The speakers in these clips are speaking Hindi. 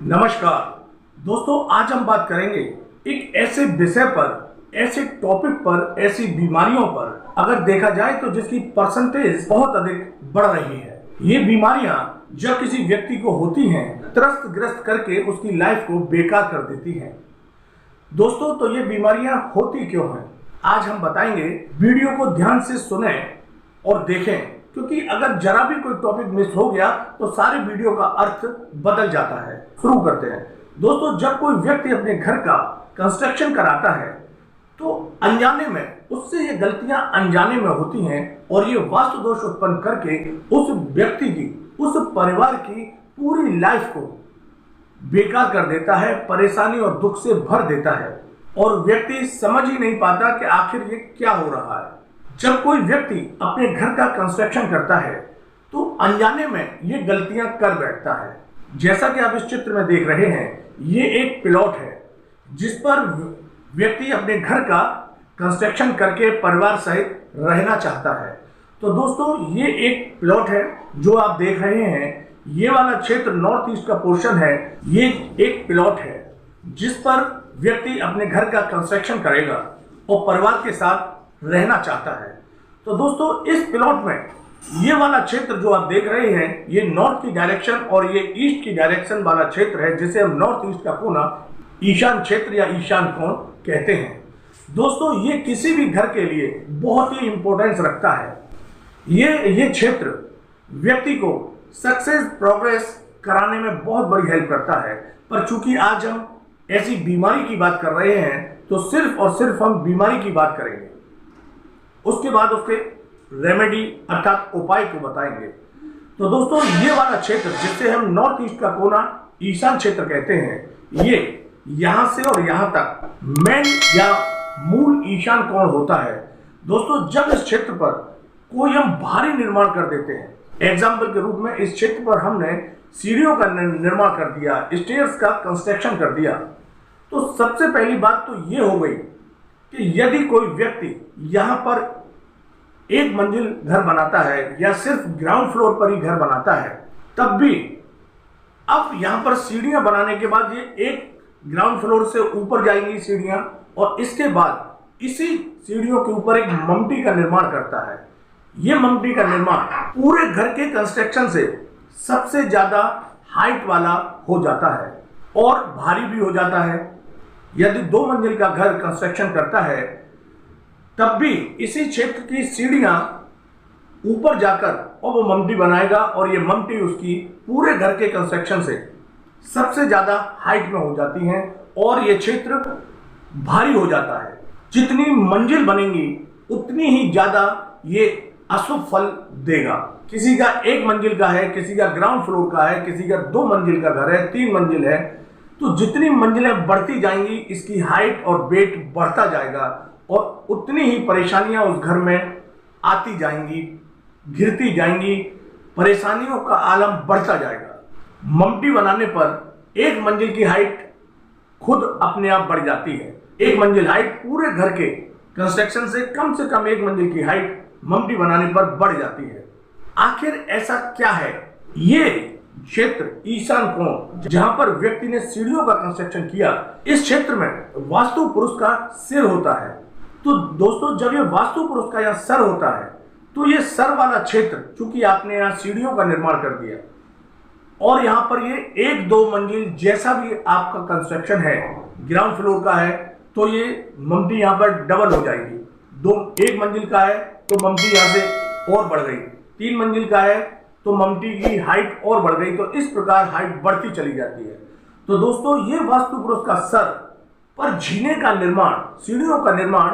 नमस्कार दोस्तों, आज हम बात करेंगे एक ऐसे विषय पर, ऐसे टॉपिक पर, ऐसी बीमारियों पर अगर देखा जाए तो जिसकी परसेंटेज बहुत अधिक बढ़ रही है। ये बीमारियां जब किसी व्यक्ति को होती हैं, त्रस्त ग्रस्त करके उसकी लाइफ को बेकार कर देती हैं। दोस्तों, तो ये बीमारियां होती क्यों हैं, आज हम बताएंगे। वीडियो को ध्यान से सुने और देखें, क्योंकि अगर जरा भी कोई टॉपिक मिस हो गया तो सारे वीडियो का अर्थ बदल जाता है। शुरू करते हैं। दोस्तों, जब कोई व्यक्ति अपने घर का कंस्ट्रक्शन कराता है तो अनजाने में उससे ये गलतियां अनजाने में होती हैं और ये वास्तु दोष उत्पन्न करके उस व्यक्ति की, उस परिवार की पूरी लाइफ को बेकार कर देता है, परेशानी और दुख से भर देता है और व्यक्ति समझ ही नहीं पाता कि आखिर ये क्या हो रहा है। जब कोई व्यक्ति अपने घर का कंस्ट्रक्शन करता है तो अनजाने में ये गलतियां कर बैठता है। जैसा कि आप इस चित्र में देख रहे हैं, ये एक प्लॉट है जिस पर व्यक्ति अपने घर का कंस्ट्रक्शन करके परिवार सहित रहना चाहता है। तो दोस्तों, ये एक प्लॉट है जो आप देख रहे हैं। ये वाला क्षेत्र नॉर्थ ईस्ट का पोर्शन है। ये एक प्लॉट है जिस पर व्यक्ति अपने घर का कंस्ट्रक्शन करेगा और परिवार के साथ रहना चाहता है। तो दोस्तों, इस प्लॉट में ये वाला क्षेत्र जो आप देख रहे हैं, ये नॉर्थ की डायरेक्शन और ये ईस्ट की डायरेक्शन वाला क्षेत्र है, जिसे हम नॉर्थ ईस्ट का कोना ईशान क्षेत्र या ईशान कोण कहते हैं। दोस्तों, ये किसी भी घर के लिए बहुत ही इंपॉर्टेंस रखता है। ये क्षेत्र व्यक्ति को सक्सेस प्रोग्रेस कराने में बहुत बड़ी हेल्प करता है। पर चूंकि आज हम ऐसी बीमारी की बात कर रहे हैं तो सिर्फ और सिर्फ हम बीमारी की बात करेंगे, उसके बाद उसके रेमेडी अर्थात उपाय को बताएंगे। तो दोस्तों, ये वाला क्षेत्र जिसे हम नॉर्थ ईस्ट का कोना ईशान क्षेत्र कहते हैं, ये यहां से और यहां तक मेन या मूल ईशान कोण होता है। दोस्तों, जब इस क्षेत्र पर कोई हम भारी निर्माण कर देते हैं, एग्जाम्पल के रूप में इस क्षेत्र पर हमने सीढ़ियों का निर्माण कर दिया, स्टेयर्स का कंस्ट्रक्शन कर दिया, तो सबसे पहली बात तो ये हो गई कि यदि कोई व्यक्ति यहां पर एक मंजिल घर बनाता है या सिर्फ ग्राउंड फ्लोर पर ही घर बनाता है, तब भी अब यहां पर सीढ़ियां बनाने के बाद ये एक ग्राउंड फ्लोर से ऊपर जाएंगी सीढ़ियां और इसके बाद इसी सीढ़ियों के ऊपर एक ममटी का निर्माण करता है। ये ममटी का निर्माण पूरे घर के कंस्ट्रक्शन से सबसे ज्यादा हाइट वाला हो जाता है और भारी भी हो जाता है। यदि 2 मंजिल का घर कंस्ट्रक्शन करता है तब भी इसी क्षेत्र की सीढ़ियां ऊपर जाकर और वो ममटी बनाएगा और ये ममटी उसकी पूरे घर के कंस्ट्रक्शन से सबसे ज्यादा हाइट में हो जाती हैं और ये क्षेत्र भारी हो जाता है। जितनी मंजिल बनेंगी उतनी ही ज्यादा ये अशुभ फल देगा। किसी का 1 मंजिल का है, किसी का ग्राउंड फ्लोर का है, किसी का 2 मंजिल का घर है, 3 मंजिल है, तो जितनी मंजिलें बढ़ती जाएंगी इसकी हाइट और वेट बढ़ता जाएगा और उतनी ही परेशानियां उस घर में आती जाएंगी, घिरती जाएंगी, परेशानियों का आलम बढ़ता जाएगा। ममटी बनाने पर 1 मंजिल की हाइट खुद अपने आप बढ़ जाती है। 1 मंजिल हाइट पूरे घर के कंस्ट्रक्शन से कम 1 मंजिल की हाइट ममटी बनाने पर बढ़ जाती है। आखिर ऐसा क्या है? ये क्षेत्र ईशान कोण जहां पर व्यक्ति ने सीढ़ियों का कंस्ट्रक्शन किया, इस क्षेत्र में वास्तु पुरुष का सिर होता है। तो दोस्तों, जब ये वास्तु पुरुष का यहाँ सर होता है तो ये सर वाला क्षेत्र, चूंकि आपने यहाँ सीढ़ियों का निर्माण कर दिया और यहाँ पर ये 1-2 मंजिल जैसा भी आपका कंस्ट्रक्शन है, ग्राउंड फ्लोर का है तो ये ममटी यहाँ पर डबल हो जाएगी। 1 मंजिल का है तो ममटी यहाँ से और बढ़ गई, 3 मंजिल का है तो ममटी की हाइट और बढ़ गई। तो इस प्रकार हाइट बढ़ती चली जाती है। तो दोस्तों, ये वास्तु पुरुष का सर पर जीने का निर्माण, सीढ़ियों का निर्माण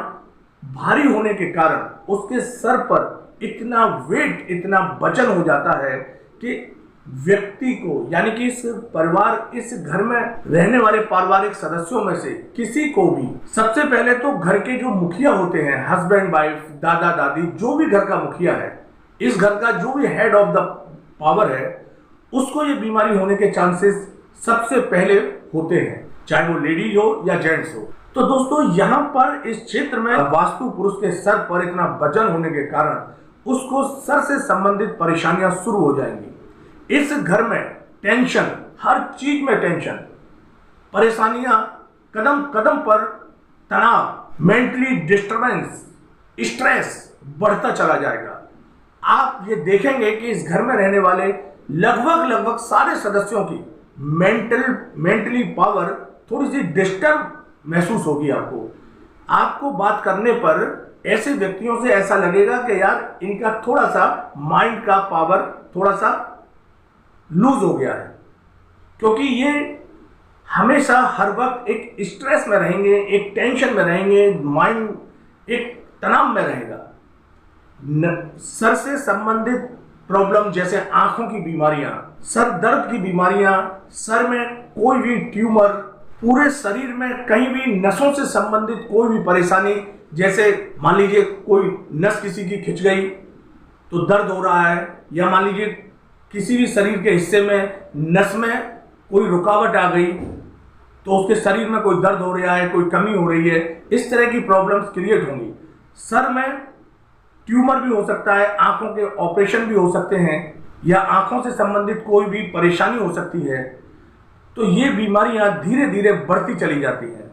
भारी होने के कारण उसके सर पर इतना वेट, इतना वजन हो जाता है कि व्यक्ति को, यानी कि इस परिवार, इस घर में रहने वाले पारिवारिक सदस्यों में से किसी को भी, सबसे पहले तो घर के जो मुखिया होते हैं, हस्बैंड वाइफ, दादा दादी, जो भी घर का मुखिया है, इस घर का जो भी हेड ऑफ द पावर है, उसको ये बीमारी होने के चांसेस सबसे पहले होते हैं, चाहे वो लेडीज हो या जेंट्स हो। तो दोस्तों, यहाँ पर इस क्षेत्र में वास्तु पुरुष के सर पर इतना वजन होने के कारण उसको सर से संबंधित परेशानियां शुरू हो जाएंगी। इस घर में टेंशन हर चीज में टेंशन, परेशानियां, कदम कदम पर तनाव, मेंटली डिस्टरबेंस, स्ट्रेस बढ़ता चला जाएगा। आप ये देखेंगे कि इस घर में रहने वाले लगभग सारे सदस्यों की मेंटली पावर थोड़ी सी डिस्टर्ब महसूस होगी। आपको बात करने पर ऐसे व्यक्तियों से ऐसा लगेगा कि यार इनका थोड़ा सा माइंड का पावर थोड़ा सा लूज हो गया है, क्योंकि ये हमेशा हर वक्त एक स्ट्रेस में रहेंगे, एक टेंशन में रहेंगे, माइंड एक तनाव में रहेगा। सर से संबंधित प्रॉब्लम जैसे आंखों की बीमारियां, सर दर्द की बीमारियां, सर में कोई भी ट्यूमर, पूरे शरीर में कहीं भी नसों से संबंधित कोई भी परेशानी, जैसे मान लीजिए कोई नस किसी की खिंच गई तो दर्द हो रहा है, या मान लीजिए किसी भी शरीर के हिस्से में नस में कोई रुकावट आ गई तो उसके शरीर में कोई दर्द हो रहा है, कोई कमी हो रही है, इस तरह की प्रॉब्लम्स क्रिएट होंगी। सर में ट्यूमर भी हो सकता है, आंखों के ऑपरेशन भी हो सकते हैं, या आंखों से संबंधित कोई भी परेशानी हो सकती है। तो ये बीमारियां धीरे धीरे बढ़ती चली जाती हैं।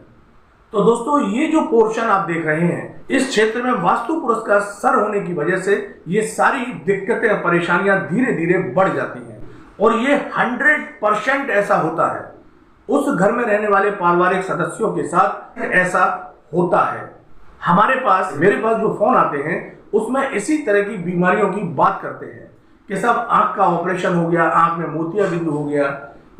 तो दोस्तों, ये जो पोर्शन आप देख रहे हैं, इस क्षेत्र में वास्तु पुरुष का सर होने की वजह से ये सारी दिक्कतें और परेशानियां धीरे धीरे बढ़ जाती हैं। और ये 100% ऐसा होता है, उस घर में रहने वाले पारिवारिक सदस्यों के साथ ऐसा होता है। मेरे पास जो फोन आते हैं उसमें इसी तरह की बीमारियों की बात करते हैं कि सब आंख का ऑपरेशन हो गया, आंख में मोतिया बिंदु हो गया,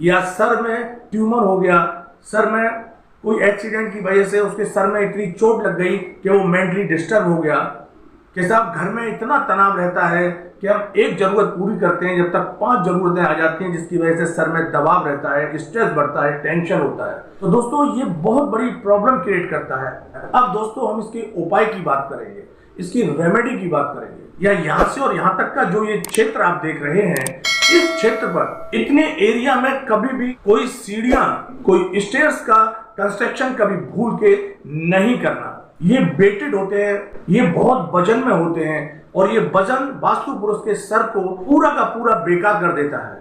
या सर में ट्यूमर हो गया, सर में कोई एक्सीडेंट की वजह से उसके सर में इतनी चोट लग गई कि वो मेंटली डिस्टर्ब हो गया, कि साहब घर में इतना तनाव रहता है कि हम एक जरूरत पूरी करते हैं जब तक 5 जरूरतें आ जाती हैं, जिसकी वजह से सर में दबाव रहता है, स्ट्रेस बढ़ता है, टेंशन होता है। तो दोस्तों, ये बहुत बड़ी प्रॉब्लम क्रिएट करता है। अब दोस्तों, हम इसके उपाय की बात करेंगे, इसकी रेमेडी की बात करेंगे, या यहाँ से और यहाँ तक का जो ये क्षेत्र आप देख रहे हैं, इस क्षेत्र पर इतने एरिया में कभी भी कोई सीढ़ियां, कोई स्टेयर्स का कंस्ट्रक्शन कभी भूल के नहीं करना। ये बेटेड होते हैं, ये बहुत वजन में होते हैं, और ये वजन वास्तु पुरुष के सर को पूरा का पूरा बेकार कर देता है।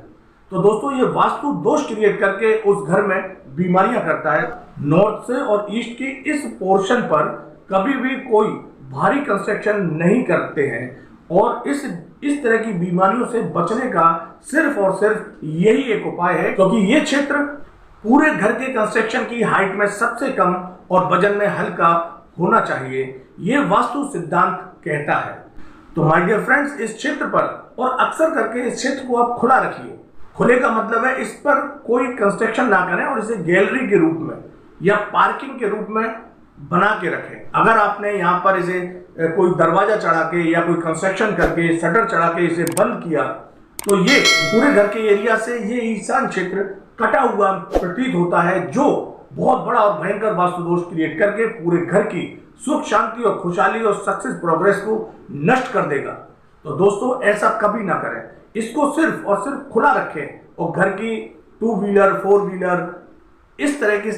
तो दोस्तों, ये वास्तु दोष क्रिएट करके उस घर में बीमारियां करता है। नॉर्थ से और ईस्ट की इस पोर्शन पर कभी भी कोई भारी कंस्ट्रक्शन नहीं करते हैं, और इस तरह की बीमारियों से बचने का सिर्फ और सिर्फ यही एक उपाय है, क्योंकि ये क्षेत्र पूरे घर के कंस्ट्रक्शन की हाइट में सबसे कम और वजन में हल्का होना चाहिए, ये वास्तु सिद्धांत कहता है। तो माय डियर फ्रेंड्स, इस क्षेत्र पर और अक्सर करके इस क्षेत्र को आप खुला रखिए। खुले का मतलब है इस पर कोई कंस्ट्रक्शन ना करें और इसे गैलरी के रूप में या पार्किंग के रूप में बना के रखें। अगर आपने यहाँ पर इसे कोई दरवाजा चढ़ा के या कोई कंस्ट्रक्शन करके शटर चढ़ा के इसे बंद किया, तो ये पूरे घर के एरिया से ये ईशान क्षेत्र कटा हुआ प्रतीत होता है, जो बहुत बड़ा और भयंकर वास्तु दोष क्रिएट करके पूरे घर की सुख शांति और खुशहाली और सक्सेस प्रोग्रेस को नष्ट कर देगा। तो दोस्तों, ऐसा कभी ना करें, इसको सिर्फ और सिर्फ खुला रखें और घर की 2 व्हीलर 4 व्हीलर इस तरह के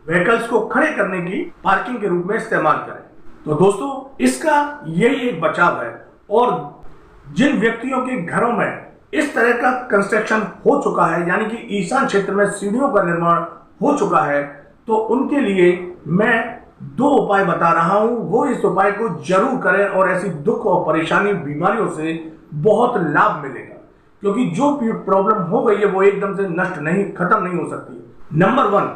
व्हीकल्स को खड़े करने की पार्किंग के रूप में इस्तेमाल करें। तो दोस्तों, इसका यही एक बचाव है। और जिन व्यक्तियों के घरों में इस तरह का कंस्ट्रक्शन हो चुका है, यानी कि ईशान क्षेत्र में सीढ़ियों का निर्माण हो चुका है, तो उनके लिए मैं 2 उपाय बता रहा हूं। वो इस उपाय को जरूर करें और ऐसी दुख और परेशानी बीमारियों से बहुत लाभ मिलेगा, क्योंकि जो प्रॉब्लम हो गई है वो एकदम से खत्म नहीं हो सकती। नंबर 1,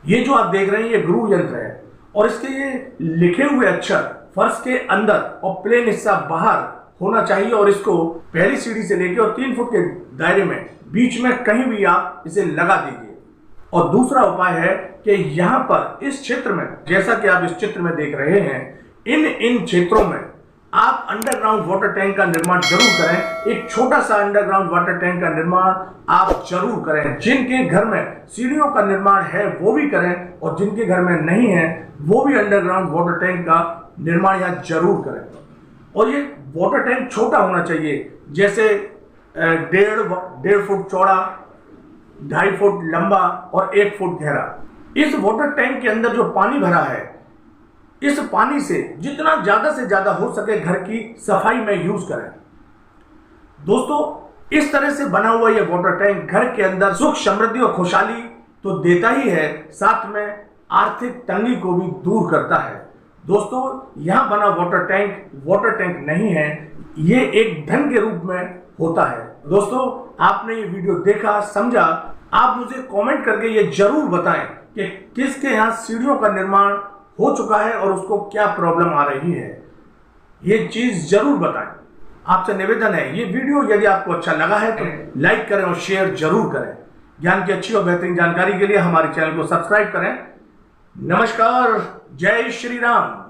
ये जो आप देख रहे हैं ये गुरु यंत्र है, और इसके ये लिखे हुए अक्षर फर्श के अंदर और प्लेन हिस्सा बाहर होना चाहिए, और इसको पहली सीढ़ी से लेकर और 3 फुट के दायरे में बीच में कहीं भी आप इसे लगा दीजिए। और दूसरा उपाय है कि यहाँ पर इस क्षेत्र में, जैसा कि आप इस चित्र में देख रहे हैं, इन क्षेत्रों में आप अंडरग्राउंड वाटर टैंक का निर्माण जरूर करें। एक छोटा सा अंडरग्राउंड वाटर टैंक का निर्माण आप जरूर करें। जिनके घर में सीढ़ियों का निर्माण है वो भी करें, और जिनके घर में नहीं है वो भी अंडरग्राउंड वाटर टैंक का निर्माण यहाँ जरूर करें। और ये वाटर टैंक छोटा होना चाहिए, जैसे 1.5 फुट चौड़ा, 2.5 फुट लंबा और 1 फुट गहरा। इस वाटर टैंक के अंदर जो पानी भरा है, इस पानी से जितना ज्यादा से ज्यादा हो सके घर की सफाई में यूज करें। दोस्तों, इस तरह से बना हुआ यह वाटर टैंक घर के अंदर सुख समृद्धि और खुशहाली तो देता ही है, साथ में आर्थिक तंगी को भी दूर करता है। दोस्तों, यहाँ बना वाटर टैंक नहीं है, ये एक धन के रूप में होता है। दोस्तों, आपने ये वीडियो देखा, समझा, आप मुझे कमेंट करके ये जरूर बताएं कि किसके यहाँ सीढ़ियों का निर्माण हो चुका है और उसको क्या प्रॉब्लम आ रही है। ये चीज जरूर बताएं। आपसे निवेदन है, ये वीडियो यदि आपको अच्छा लगा है तो लाइक करें और शेयर जरूर करें। ज्ञान की अच्छी और बेहतरीन जानकारी के लिए हमारे चैनल को सब्सक्राइब करें। नमस्कार, जय श्री राम।